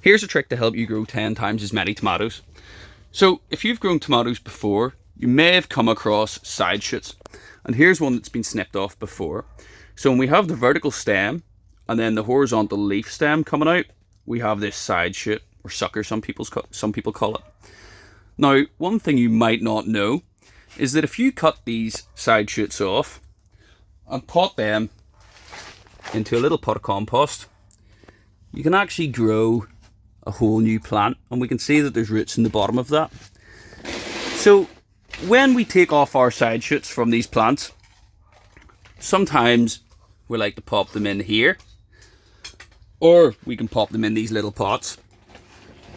Here's a trick to help you grow 10 times as many tomatoes. So if you've grown tomatoes before, you may have come across side shoots. And here's one that's been snipped off before. So when we have the vertical stem and then the horizontal leaf stem coming out, we have this side shoot, or sucker some people call it. Now, one thing you might not know is that if you cut these side shoots off and pot them into a little pot of compost, you can actually grow a whole new plant, and we can see that there's roots in the bottom of that. So when we take off our side shoots from these plants, sometimes we like to pop them in here, or we can pop them in these little pots.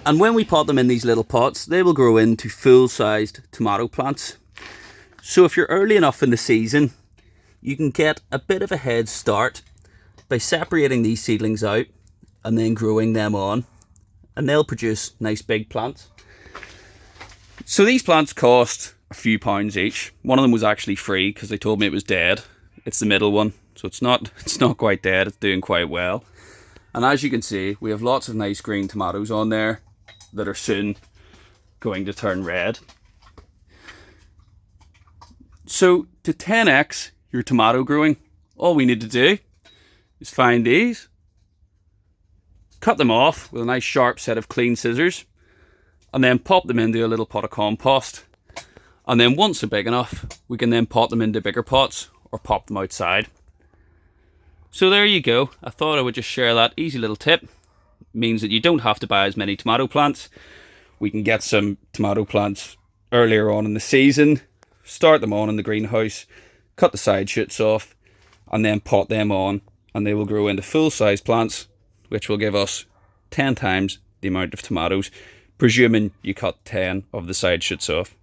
And when we pot them in these little pots, they will grow into full-sized tomato plants. So if you're early enough in the season, you can get a bit of a head start by separating these seedlings out and then growing them on, and they'll produce nice big plants. So these plants cost a few pounds each. One of them was actually free because they told me it was dead. It's the middle one, so it's not quite dead. It's doing quite well. And as you can see, we have lots of nice green tomatoes on there that are soon going to turn red. So to 10x your tomato growing, all we need to do is find these, cut them off with a nice sharp set of clean scissors, and then pop them into a little pot of compost. And then once they're big enough, we can then pot them into bigger pots or pop them outside. So there you go. I thought I would just share that easy little tip. It means that you don't have to buy as many tomato plants. We can get some tomato plants earlier on in the season, start them on in the greenhouse, cut the side shoots off, and then pot them on, and they will grow into full-size plants, which will give us 10 times the amount of tomatoes, presuming you cut 10 of the side shoots off.